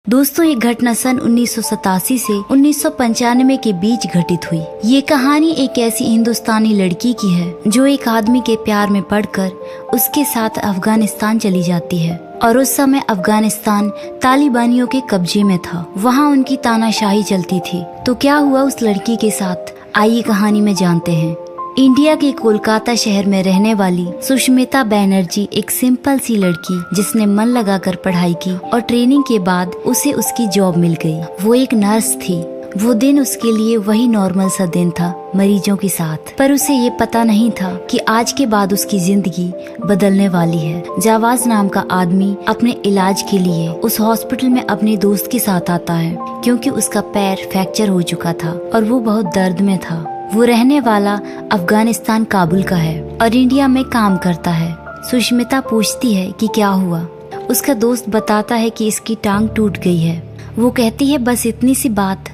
दोस्तों ये घटना सन 1987 से 1995 के बीच घटित हुई। ये कहानी एक ऐसी हिंदुस्तानी लड़की की है जो एक आदमी के प्यार में पड़कर उसके साथ अफगानिस्तान चली जाती है और उस समय अफगानिस्तान तालिबानियों के कब्जे में था। वहाँ उनकी तानाशाही चलती थी। तो क्या हुआ उस लड़की के साथ, आइए कहानी में जानते हैं। इंडिया के कोलकाता शहर में रहने वाली सुष्मिता बनर्जी एक सिंपल सी लड़की जिसने मन लगाकर पढ़ाई की और ट्रेनिंग के बाद उसे उसकी जॉब मिल गई। वो एक नर्स थी। वो दिन उसके लिए वही नॉर्मल सा दिन था मरीजों के साथ, पर उसे ये पता नहीं था कि आज के बाद उसकी जिंदगी बदलने वाली है। जावाज नाम का आदमी अपने इलाज के लिए उस हॉस्पिटल में अपने दोस्त के साथ आता है क्योंकि उसका पैर फ्रैक्चर हो चुका था और वो बहुत दर्द में था। वो रहने वाला अफगानिस्तान काबुल का है और इंडिया में काम करता है। सुष्मिता पूछती है कि क्या हुआ। उसका दोस्त बताता है कि इसकी टांग टूट गई है। वो कहती है बस इतनी सी बात।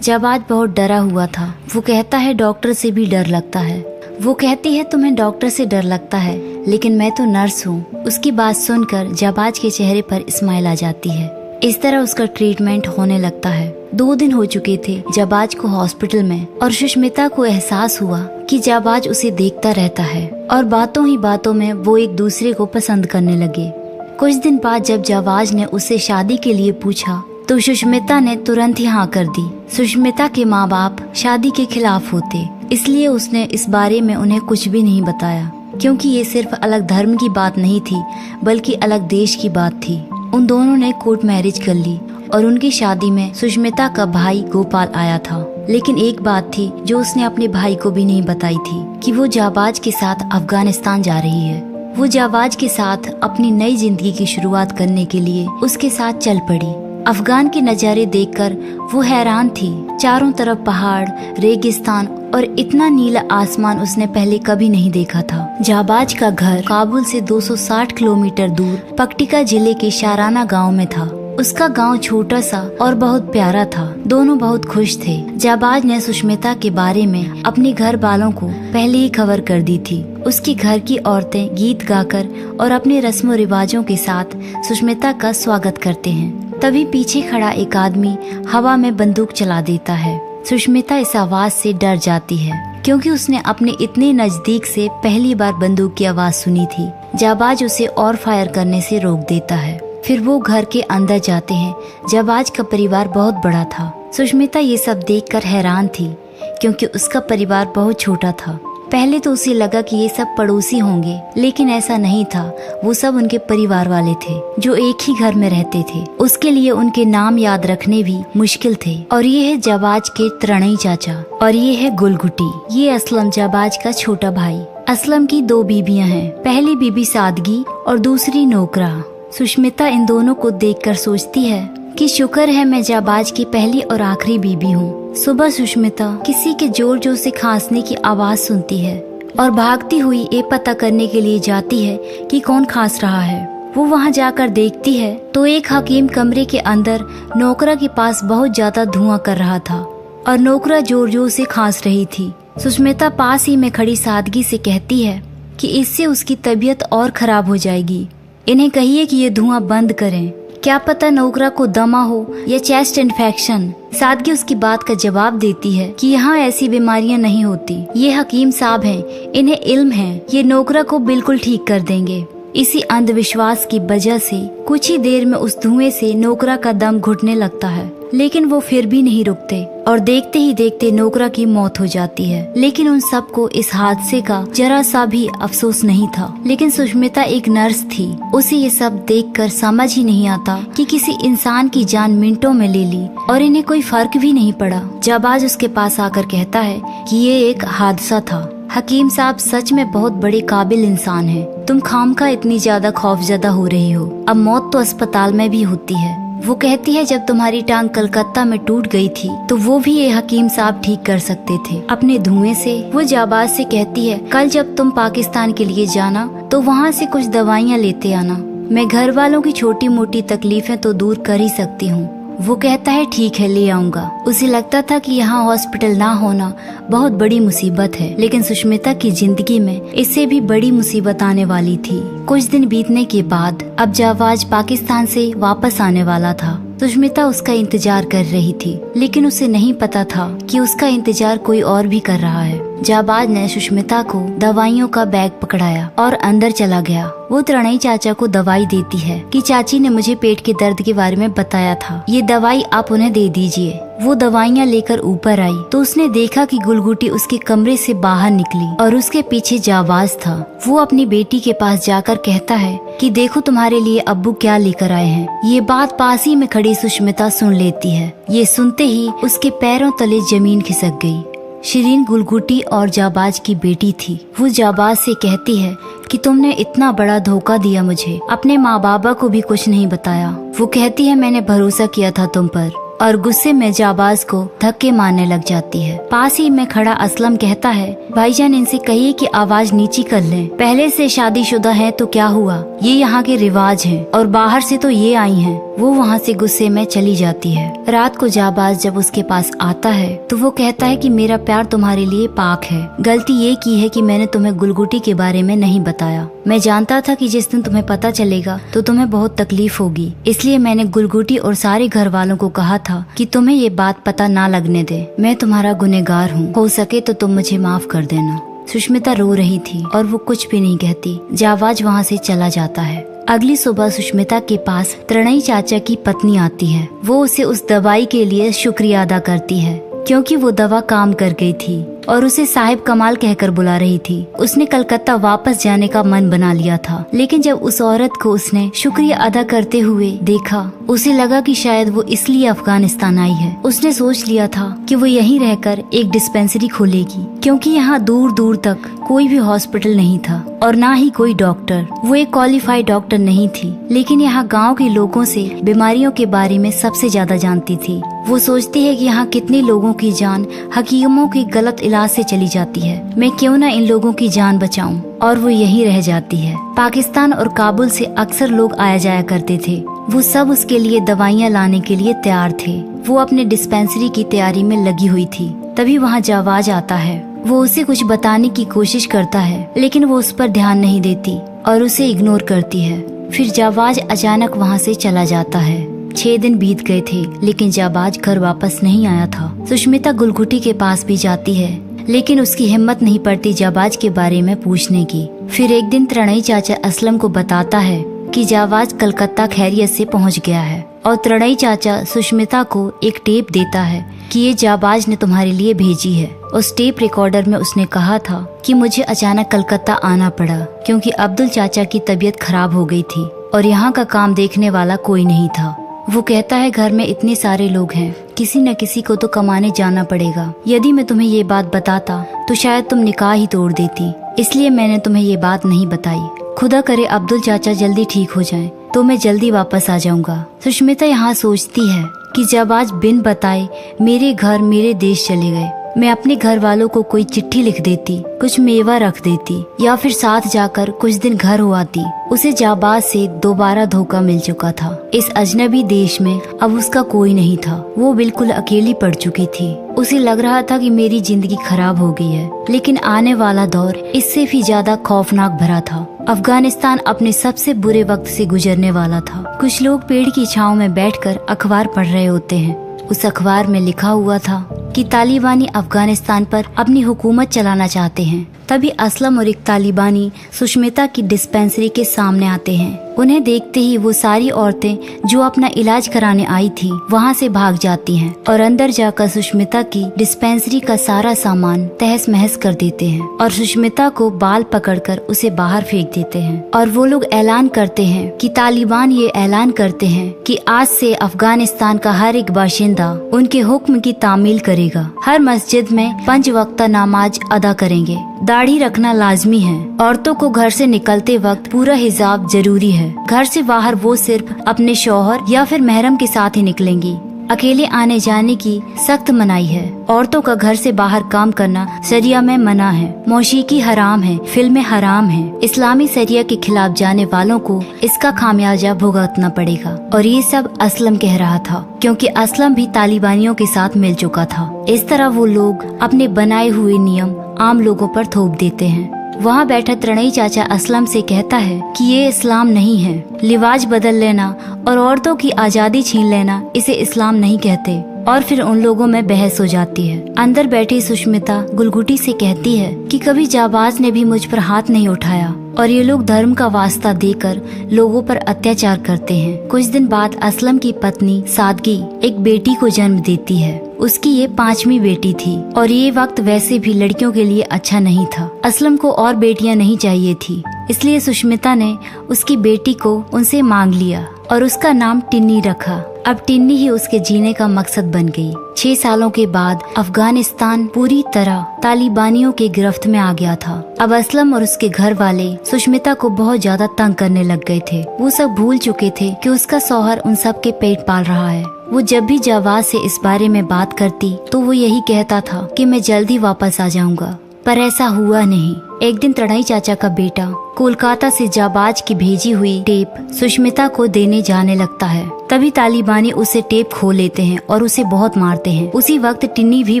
जावाज बहुत डरा हुआ था। वो कहता है डॉक्टर से भी डर लगता है। वो कहती है तुम्हें डॉक्टर से डर लगता है लेकिन मैं तो नर्स हूँ। उसकी बात सुनकर जावाज के चेहरे पर स्माइल आ जाती है। इस तरह उसका ट्रीटमेंट होने लगता है। 2 दिन हो चुके थे जाबाज को हॉस्पिटल में और सुष्मिता को एहसास हुआ कि जाबाज उसे देखता रहता है और बातों ही बातों में वो एक दूसरे को पसंद करने लगे। कुछ दिन बाद जब जाबाज ने उसे शादी के लिए पूछा तो सुष्मिता ने तुरंत ही हाँ कर दी। सुष्मिता के माँ बाप शादी के खिलाफ होते, इसलिए उसने इस बारे में उन्हें कुछ भी नहीं बताया क्योंकि ये सिर्फ अलग धर्म की बात नहीं थी बल्कि अलग देश की बात थी। उन दोनों ने कोर्ट मैरिज कर ली और उनकी शादी में सुष्मिता का भाई गोपाल आया था। लेकिन एक बात थी जो उसने अपने भाई को भी नहीं बताई थी कि वो जाबाज के साथ अफगानिस्तान जा रही है। वो जाबाज के साथ अपनी नई जिंदगी की शुरुआत करने के लिए उसके साथ चल पड़ी। अफगान के नज़ारे देखकर वो हैरान थी। चारों तरफ पहाड़, रेगिस्तान और इतना नीला आसमान उसने पहले कभी नहीं देखा था। जाबाज का घर काबुल से 260 किलोमीटर दूर पक्टिका जिले के शाराना गांव में था। उसका गांव छोटा सा और बहुत प्यारा था। दोनों बहुत खुश थे। जाबाज ने सुष्मिता के बारे में अपने घर वालों को पहले ही खबर कर दी थी। उसकी घर की औरतें गीत गाकर और अपने रस्मों रिवाजों के साथ सुष्मिता का स्वागत करते हैं। तभी पीछे खड़ा एक आदमी हवा में बंदूक चला देता है। सुष्मिता इस आवाज से डर जाती है क्योंकि उसने अपने इतने नजदीक से पहली बार बंदूक की आवाज सुनी थी। जाबाज उसे और फायर करने से रोक देता है। फिर वो घर के अंदर जाते हैं। जाबाज का परिवार बहुत बड़ा था। सुष्मिता ये सब देखकर हैरान थी क्योंकि उसका परिवार बहुत छोटा था। पहले तो उसे लगा कि ये सब पड़ोसी होंगे, लेकिन ऐसा नहीं था। वो सब उनके परिवार वाले थे जो एक ही घर में रहते थे। उसके लिए उनके नाम याद रखने भी मुश्किल थे। और ये है जाबाज के त्रणई चाचा और ये है गुलगुटी। ये असलम जाबाज का छोटा भाई। असलम की 2 बीबियां हैं। पहली बीबी सादगी और दूसरी नोकरा। सुष्मिता इन दोनों को देखकर सोचती है कि शुक्र है मैं जाबाज की पहली और आखिरी बीबी हूँ। सुबह सुष्मिता किसी के जोर जोर से खांसने की आवाज सुनती है और भागती हुई ये पता करने के लिए जाती है कि कौन खांस रहा है। वो वहाँ जाकर देखती है तो एक हकीम कमरे के अंदर नौकरा के पास बहुत ज्यादा धुआं कर रहा था और नौकरा जोर जोर से खांस रही थी। सुष्मिता पास ही में खड़ी सादगी से कहती है कि इससे उसकी तबीयत और खराब हो जाएगी। इन्हें कहिए कि ये धुआं बंद करें, क्या पता नौकरा को दमा हो या चेस्ट इन्फेक्शन। सादगी उसकी बात का जवाब देती है कि यहाँ ऐसी बीमारियाँ नहीं होती। ये हकीम साहब हैं, इन्हें इल्म है, ये नौकरा को बिल्कुल ठीक कर देंगे। इसी अंधविश्वास की वजह से कुछ ही देर में उस धुएं से नौकरा का दम घुटने लगता है, लेकिन वो फिर भी नहीं रुकते और देखते ही देखते नौकरा की मौत हो जाती है। लेकिन उन सबको इस हादसे का जरा सा भी अफसोस नहीं था। लेकिन सुष्मिता एक नर्स थी। उसे ये सब देखकर समझ ही नहीं आता कि किसी इंसान की जान मिनटों में ले ली और इन्हें कोई फर्क भी नहीं पड़ा। जाबाज उसके पास आकर कहता है कि ये एक हादसा था। हकीम साहब सच में बहुत बड़े काबिल इंसान हैं। तुम खामखा इतनी ज्यादा खौफजदा हो रही हो। अब मौत तो अस्पताल में भी होती है। वो कहती है जब तुम्हारी टांग कलकत्ता में टूट गई थी तो वो भी ये हकीम साहब ठीक कर सकते थे अपने धुएं से। वो जाबाज से कहती है कल जब तुम पाकिस्तान के लिए जाना तो वहाँ से कुछ दवाइयाँ लेते आना। मैं घर वालों की छोटी मोटी तकलीफें तो दूर कर ही सकती हूँ। वो कहता है ठीक है ले आऊंगा। उसे लगता था कि यहाँ हॉस्पिटल ना होना बहुत बड़ी मुसीबत है, लेकिन सुष्मिता की जिंदगी में इससे भी बड़ी मुसीबत आने वाली थी। कुछ दिन बीतने के बाद अब जाबाज पाकिस्तान से वापस आने वाला था। सुष्मिता उसका इंतजार कर रही थी, लेकिन उसे नहीं पता था कि उसका इंतजार कोई और भी कर रहा है। जाबाज ने सुष्मिता को दवाइयों का बैग पकड़ाया और अंदर चला गया। वो त्रणई चाचा को दवाई देती है कि चाची ने मुझे पेट के दर्द के बारे में बताया था, ये दवाई आप उन्हें दे दीजिए। वो दवाइयाँ लेकर ऊपर आई तो उसने देखा कि गुलगुटी उसके कमरे से बाहर निकली और उसके पीछे जाबाज था। वो अपनी बेटी के पास जाकर कहता है कि देखो तुम्हारे लिए अब्बू क्या लेकर आए हैं। ये बात पास ही में खड़ी सुष्मिता सुन लेती है। ये सुनते ही उसके पैरों तले जमीन खिसक गई। शिरीन गुलगुटी और जाबाज की बेटी थी। वो जाबाज से कहती है कि तुमने इतना बड़ा धोखा दिया मुझे, अपने माँ बाबा को भी कुछ नहीं बताया। वो कहती है मैंने भरोसा किया था तुम पर, और गुस्से में जाबाज को धक्के मारने लग जाती है। पास ही में खड़ा असलम कहता है भाईजान इनसे कहिए कि आवाज नीची कर लें, पहले से शादीशुदा है तो क्या हुआ, ये यहाँ के रिवाज हैं और बाहर से तो ये आई हैं। वो वहाँ से गुस्से में चली जाती है। रात को जाबाज जब उसके पास आता है तो वो कहता है कि मेरा प्यार तुम्हारे लिए पाक है। गलती ये की है कि मैंने तुम्हें गुलगुटी के बारे में नहीं बताया। मैं जानता था कि जिस दिन तुम्हें पता चलेगा तो तुम्हें बहुत तकलीफ होगी, इसलिए मैंने गुलगुटी और सारे घर वालों को कहा था कि तुम्हें ये बात पता ना लगने दे। मैं तुम्हारा गुनहगार हूँ, हो सके तो तुम मुझे माफ कर देना। सुष्मिता रो रही थी और वो कुछ भी नहीं कहती। जाबाज वहाँ से चला जाता है। अगली सुबह सुष्मिता के पास त्रणई चाचा की पत्नी आती है। वो उसे उस दवाई के लिए शुक्रिया अदा करती है क्योंकि वो दवा काम कर गई थी और उसे साहिब कमाल कहकर बुला रही थी। उसने कलकत्ता वापस जाने का मन बना लिया था, लेकिन जब उस औरत को उसने शुक्रिया अदा करते हुए देखा, उसे लगा कि शायद वो इसलिए अफगानिस्तान आई है। उसने सोच लिया था कि वो यहीं रहकर एक डिस्पेंसरी खोलेगी, क्योंकि यहाँ दूर दूर तक कोई भी हॉस्पिटल नहीं था और ना ही कोई डॉक्टर। वो एक क्वालिफाइड डॉक्टर नहीं थी, लेकिन यहाँ गाँव के लोगों से बीमारियों के बारे में सबसे ज्यादा जानती थी। वो सोचती है कि यहाँ कितने लोगों की जान हकीमों के गलत इलाज से चली जाती है, मैं क्यों ना इन लोगों की जान बचाऊं, और वो यहीं रह जाती है। पाकिस्तान और काबुल से अक्सर लोग आया जाया करते थे। वो सब उसके लिए दवाइयाँ लाने के लिए तैयार थे। वो अपने डिस्पेंसरी की तैयारी में लगी हुई थी। तभी वहाँ जाबाज आता है। वो उसे कुछ बताने की कोशिश करता है, लेकिन वो उस पर ध्यान नहीं देती और उसे इग्नोर करती है। फिर जाबाज अचानक वहाँ से चला जाता है। 6 दिन बीत गए थे, लेकिन जाबाज घर वापस नहीं आया था। सुष्मिता गुलगुटी के पास भी जाती है, लेकिन उसकी हिम्मत नहीं पड़ती जाबाज के बारे में पूछने की। फिर एक दिन त्रणई चाचा असलम को बताता है कि जाबाज कलकत्ता खैरियत से पहुंच गया है, और त्रणई चाचा सुष्मिता को एक टेप देता है कि ये जाबाज ने तुम्हारे लिए भेजी है। उस टेप रिकॉर्डर में उसने कहा था कि मुझे अचानक कलकत्ता आना पड़ा क्योंकि अब्दुल चाचा की तबीयत खराब हो गई थी और यहाँ का काम देखने वाला कोई नहीं था। वो कहता है घर में इतने सारे लोग हैं, किसी न किसी को तो कमाने जाना पड़ेगा। यदि मैं तुम्हें ये बात बताता तो शायद तुम निकाह ही तोड़ देती, इसलिए मैंने तुम्हें ये बात नहीं बताई। खुदा करे अब्दुल चाचा जल्दी ठीक हो जाएं, तो मैं जल्दी वापस आ जाऊंगा। सुष्मिता यहाँ सोचती है कि जाबाज बिन बताए मेरे घर मेरे देश चले गए। मैं अपने घर वालों को कोई चिट्ठी लिख देती, कुछ मेवा रख देती, या फिर साथ जाकर कुछ दिन घर हो आती। उसे जाबाज से दोबारा धोखा मिल चुका था। इस अजनबी देश में अब उसका कोई नहीं था। वो बिल्कुल अकेली पड़ चुकी थी। उसे लग रहा था कि मेरी जिंदगी खराब हो गई है, लेकिन आने वाला दौर इससे भी ज्यादा खौफनाक भरा था। अफगानिस्तान अपने सबसे बुरे वक्त से गुजरने वाला था। कुछ लोग पेड़ की छांव में बैठकर अखबार पढ़ रहे होते हैं। उस अखबार में लिखा हुआ था कि तालिबानी अफगानिस्तान पर अपनी हुकूमत चलाना चाहते हैं। तभी असलम और एक तालिबानी सुष्मिता की डिस्पेंसरी के सामने आते हैं। उन्हें देखते ही वो सारी औरतें जो अपना इलाज कराने आई थी वहाँ से भाग जाती हैं और अंदर जाकर सुष्मिता की डिस्पेंसरी का सारा सामान तहस महस कर देते हैं और सुष्मिता को बाल पकड़कर उसे बाहर फेंक देते हैं। और वो लोग ऐलान करते हैं कि तालिबान ये ऐलान करते हैं कि आज से अफगानिस्तान का हर एक बाशिंदा उनके हुक्म की तामील करेगा। हर मस्जिद में 5 वक्ता नमाज अदा करेंगे। दाढ़ी रखना लाजमी है। औरतों को घर से निकलते वक्त पूरा हिजाब जरूरी है। घर से बाहर वो सिर्फ अपने शौहर या फिर महरम के साथ ही निकलेंगी। अकेले आने जाने की सख्त मनाही है। औरतों का घर से बाहर काम करना शरिया में मना है। मौसीकी हराम है, फिल्में हराम है। इस्लामी शरिया के खिलाफ जाने वालों को इसका खामियाजा भुगतना पड़ेगा। और ये सब असलम कह रहा था, क्योंकि असलम भी तालिबानियों के साथ मिल चुका था। इस तरह वो लोग अपने बनाए हुए नियम आम लोगों पर थोप देते हैं। वहाँ बैठा त्रणई चाचा असलम से कहता है कि ये इस्लाम नहीं है। लिवाज बदल लेना और औरतों की आजादी छीन लेना इसे इस्लाम नहीं कहते। और फिर उन लोगों में बहस हो जाती है। अंदर बैठी सुष्मिता गुलगुटी से कहती है कि कभी जाबाज ने भी मुझ पर हाथ नहीं उठाया और ये लोग धर्म का वास्ता देकर लोगों पर अत्याचार करते हैं। कुछ दिन बाद असलम की पत्नी सादगी एक बेटी को जन्म देती है। उसकी ये 5वीं बेटी थी और ये वक्त वैसे भी लड़कियों के लिए अच्छा नहीं था। असलम को और बेटियां नहीं चाहिए थी, इसलिए सुष्मिता ने उसकी बेटी को उनसे मांग लिया और उसका नाम टिन्नी रखा। अब टिन्नी ही उसके जीने का मकसद बन गई। 6 सालों के बाद अफगानिस्तान पूरी तरह तालिबानियों के गिरफ्त में आ गया था। अब असलम और उसके घर वाले सुष्मिता को बहुत ज्यादा तंग करने लग गए थे। वो सब भूल चुके थे कि उसका शौहर उन सब के पेट पाल रहा है। वो जब भी जाबाज से इस बारे में बात करती तो वो यही कहता था कि मैं जल्दी वापस आ जाऊंगा, पर ऐसा हुआ नहीं। एक दिन त्रणई चाचा का बेटा कोलकाता से जाबाज की भेजी हुई टेप सुष्मिता को देने जाने लगता है। तभी तालिबानी उसे टेप खो लेते हैं और उसे बहुत मारते हैं। उसी वक्त टिन्नी भी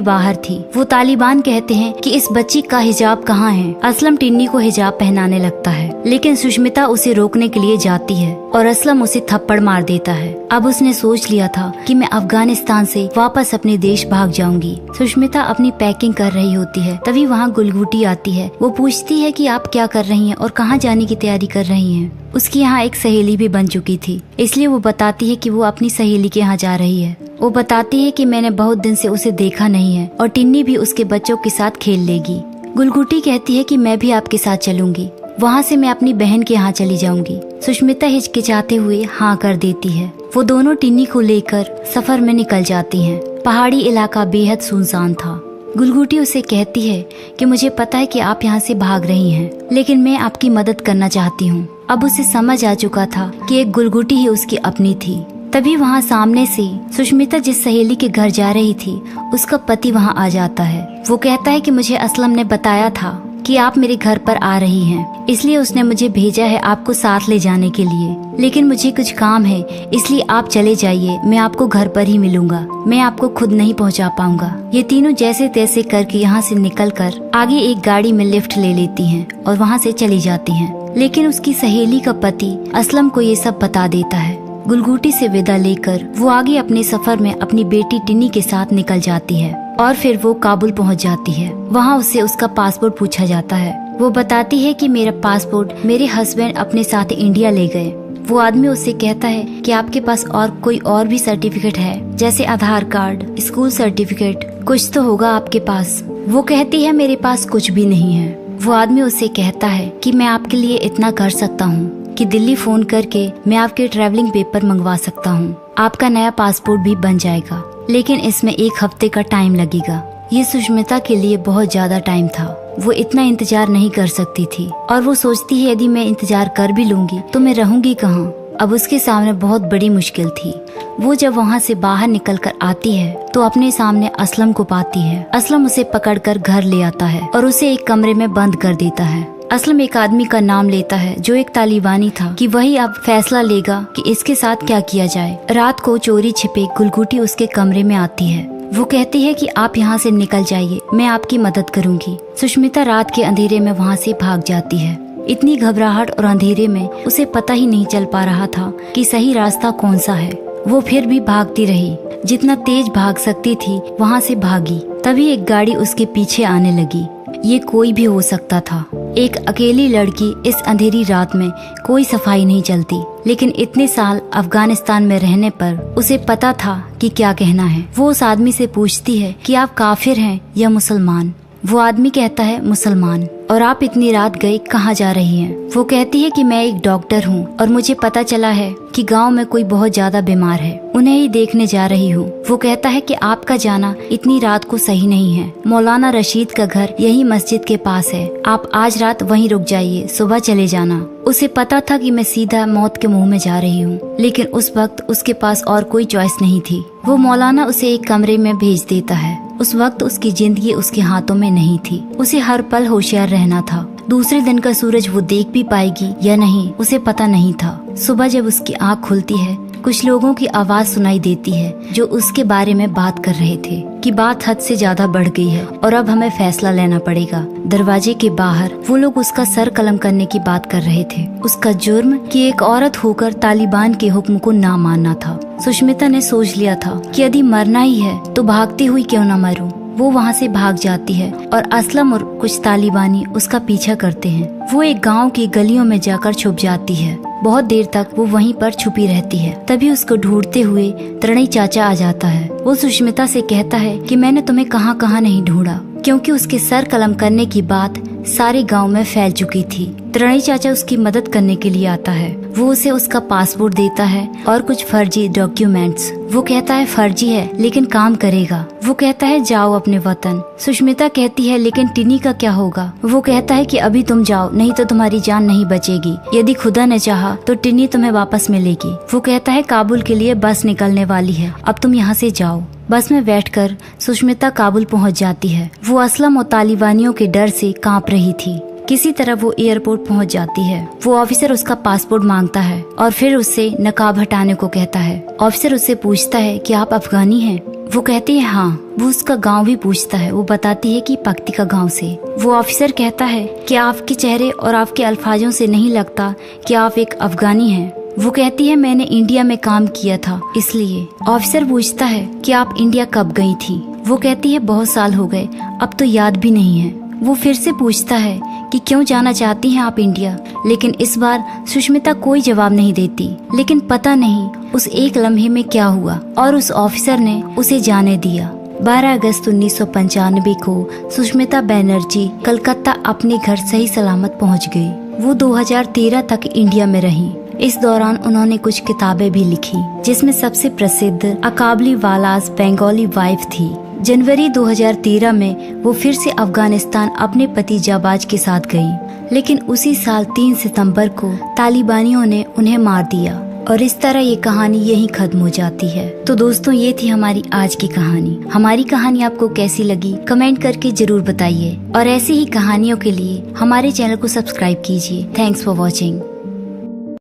बाहर थी। वो तालिबान कहते हैं कि इस बच्ची का हिजाब कहाँ है। असलम टिन्नी को हिजाब पहनाने लगता है, लेकिन सुष्मिता उसे रोकने के लिए जाती है और असलम उसे थप्पड़ मार देता है। अब उसने सोच लिया था कि मैं अफगानिस्तान से वापस अपने देश भाग जाऊंगी। सुष्मिता अपनी पैकिंग कर रही होती है, तभी वहाँ गुलगुटी आती है। वो पूछती है कि आप क्या कर रही हैं और कहाँ जाने की तैयारी कर रही हैं। उसकी यहाँ एक सहेली भी बन चुकी थी, इसलिए वो बताती है कि वो अपनी सहेली के यहाँ जा रही है। वो बताती है कि मैंने बहुत दिन से उसे देखा नहीं है और टिन्नी भी उसके बच्चों के साथ खेल लेगी। गुलगुटी कहती है कि मैं भी आपके साथ चलूंगी, वहाँ से मैं अपनी बहन के यहाँ चली जाऊंगी। सुष्मिता हिचकिचाते हुए हाँ कर देती है। वो दोनों टिन्नी को लेकर सफर में निकल जाती हैं। पहाड़ी इलाका बेहद सुनसान था। गुलगुटी उसे कहती है कि मुझे पता है कि आप यहाँ से भाग रही हैं, लेकिन मैं आपकी मदद करना चाहती हूँ। अब उसे समझ आ चुका था कि एक गुलगुटी ही उसकी अपनी थी। तभी वहाँ सामने से सुष्मिता जिस सहेली के घर जा रही थी, उसका पति वहाँ आ जाता है। वो कहता है कि मुझे असलम ने बताया था कि आप मेरे घर पर आ रही हैं, इसलिए उसने मुझे भेजा है आपको साथ ले जाने के लिए। लेकिन मुझे कुछ काम है, इसलिए आप चले जाइए, मैं आपको घर पर ही मिलूंगा, मैं आपको खुद नहीं पहुंचा पाऊंगा। ये तीनों जैसे तैसे करके यहाँ से निकलकर आगे एक गाड़ी में लिफ्ट ले लेती हैं और वहाँ से चली जाती हैं। लेकिन उसकी सहेली का पति असलम को ये सब बता देता है। गुलगुटी से विदा लेकर वो आगे अपने सफर में अपनी बेटी टिन्नी के साथ निकल जाती है और फिर वो काबुल पहुंच जाती है। वहाँ उससे उसका पासपोर्ट पूछा जाता है। वो बताती है कि मेरा पासपोर्ट मेरे हस्बैंड अपने साथ इंडिया ले गए। वो आदमी उससे कहता है कि आपके पास और कोई और भी सर्टिफिकेट है, जैसे आधार कार्ड, स्कूल सर्टिफिकेट, कुछ तो होगा आपके पास। वो कहती है मेरे पास कुछ भी नहीं है। वो आदमी उससे कहता है कि मैं आपके लिए इतना कर सकता हूँ कि दिल्ली फोन करके मैं आपके ट्रैवलिंग पेपर मंगवा सकता हूँ। आपका नया पासपोर्ट भी बन जाएगा, लेकिन इसमें 1 हफ्ते का टाइम लगेगा। ये सुष्मिता के लिए बहुत ज्यादा टाइम था। वो इतना इंतजार नहीं कर सकती थी और वो सोचती है यदि मैं इंतजार कर भी लूंगी तो मैं रहूंगी कहाँ। अब उसके सामने बहुत बड़ी मुश्किल थी। वो जब वहाँ से बाहर निकलकर आती है तो अपने सामने असलम को पाती है। असलम उसे पकड़कर घर ले आता है और उसे एक कमरे में बंद कर देता है। असलम एक आदमी का नाम लेता है जो एक तालिबानी था कि वही अब फैसला लेगा कि इसके साथ क्या किया जाए। रात को चोरी छिपे गुलगुटी उसके कमरे में आती है। वो कहती है कि आप यहाँ से निकल जाइए, मैं आपकी मदद करूँगी। सुष्मिता रात के अंधेरे में वहाँ से भाग जाती है। इतनी घबराहट और अंधेरे में उसे पता ही नहीं चल पा रहा था कि सही रास्ता कौन सा है। वो फिर भी भागती रही, जितना तेज भाग सकती थी वहाँ से भागी। तभी एक गाड़ी उसके पीछे आने लगी। ये कोई भी हो सकता था। एक अकेली लड़की इस अंधेरी रात में, कोई सफाई नहीं चलती, लेकिन इतने साल अफगानिस्तान में रहने पर उसे पता था कि क्या कहना है। वो उस आदमी से पूछती है कि आप काफिर हैं या मुसलमान। वो आदमी कहता है मुसलमान और आप इतनी रात गए कहाँ जा रही हैं? वो कहती है कि मैं एक डॉक्टर हूँ और मुझे पता चला है कि गांव में कोई बहुत ज्यादा बीमार है, उन्हें ही देखने जा रही हूँ। वो कहता है कि आपका जाना इतनी रात को सही नहीं है। मौलाना रशीद का घर यही मस्जिद के पास है, आप आज रात वहीं रुक जाइए, सुबह चले जाना। उसे पता था कि मैं सीधा मौत के मुंह में जा रही हूँ, लेकिन उस वक्त उसके पास और कोई चॉइस नहीं थी। वो मौलाना उसे एक कमरे में भेज देता है। उस वक्त उसकी जिंदगी उसके हाथों में नहीं थी, उसे हर पल होशियार रहना था। दूसरे दिन का सूरज वो देख भी पाएगी या नहीं उसे पता नहीं था। सुबह जब उसकी आँख खुलती है, कुछ लोगों की आवाज सुनाई देती है जो उसके बारे में बात कर रहे थे कि बात हद से ज्यादा बढ़ गई है और अब हमें फैसला लेना पड़ेगा। दरवाजे के बाहर वो लोग उसका सर कलम करने की बात कर रहे थे। उसका जुर्म कि एक औरत होकर तालिबान के हुक्म को ना मानना था। सुष्मिता ने सोच लिया था कि यदि मरना ही है तो भागती हुई क्यों ना मरूं। वो वहाँ से भाग जाती है और असलम और कुछ तालिबानी उसका पीछा करते हैं। वो एक गांव की गलियों में जाकर छुप जाती है। बहुत देर तक वो वहीं पर छुपी रहती है। तभी उसको ढूंढते हुए त्रणई चाचा आ जाता है। वो सुष्मिता से कहता है कि मैंने तुम्हें कहाँ कहाँ नहीं ढूंढा, क्योंकि उसके सर कलम करने की बात सारे गांव में फैल चुकी थी। त्रणई चाचा उसकी मदद करने के लिए आता है। वो उसे उसका पासपोर्ट देता है और कुछ फर्जी डॉक्यूमेंट्स। वो कहता है फर्जी है लेकिन काम करेगा। वो कहता है जाओ अपने वतन। सुष्मिता कहती है लेकिन टिनी का क्या होगा? वो कहता है कि अभी तुम जाओ, नहीं तो तुम्हारी जान नहीं बचेगी। यदि खुदा ने चाहा तो टिनी तुम्हें वापस मिलेगी। वो कहता है काबुल के लिए बस निकलने वाली है, अब तुम यहाँ से जाओ। बस में बैठकर सुष्मिता काबुल पहुँच जाती है। वो असलम और तालिबानियों के डर से कांप रही थी। किसी तरह वो एयरपोर्ट पहुंच जाती है। वो ऑफिसर उसका पासपोर्ट मांगता है और फिर उससे नकाब हटाने को कहता है। ऑफिसर उससे पूछता है कि आप अफगानी हैं? वो कहती है हाँ। वो उसका गांव भी पूछता है। वो बताती है कि पक्तिका गांव से। वो ऑफिसर कहता है कि आपके चेहरे और आपके अल्फाजों से नहीं लगता कि आप एक अफगानी हैं। वो कहती है मैंने इंडिया में काम किया था इसलिए। ऑफिसर पूछता है कि आप इंडिया कब गई थी? वो कहती है बहुत साल हो गए, अब तो याद भी नहीं है। वो फिर से पूछता है कि क्यों जाना चाहती हैं आप इंडिया, लेकिन इस बार सुष्मिता कोई जवाब नहीं देती। लेकिन पता नहीं उस एक लम्हे में क्या हुआ और उस ऑफिसर ने उसे जाने दिया। 12 अगस्त 1995 को सुष्मिता बनर्जी कलकत्ता अपने घर सही सलामत पहुंच गई। वो 2013 तक इंडिया में रही। इस दौरान उन्होंने कुछ किताबें भी लिखी, जिसमें सबसे प्रसिद्ध अकाबली वालास बंगाली वाइफ थी। जनवरी 2013 में वो फिर से अफगानिस्तान अपने पति जाबाज के साथ गई, लेकिन उसी साल 3 सितंबर को तालिबानियों ने उन्हें मार दिया और इस तरह ये कहानी यहीं खत्म हो जाती है। तो दोस्तों ये थी हमारी आज की कहानी। हमारी कहानी आपको कैसी लगी कमेंट करके जरूर बताइए और ऐसी ही कहानियों के लिए हमारे चैनल को सब्सक्राइब कीजिए। Thanks for watching.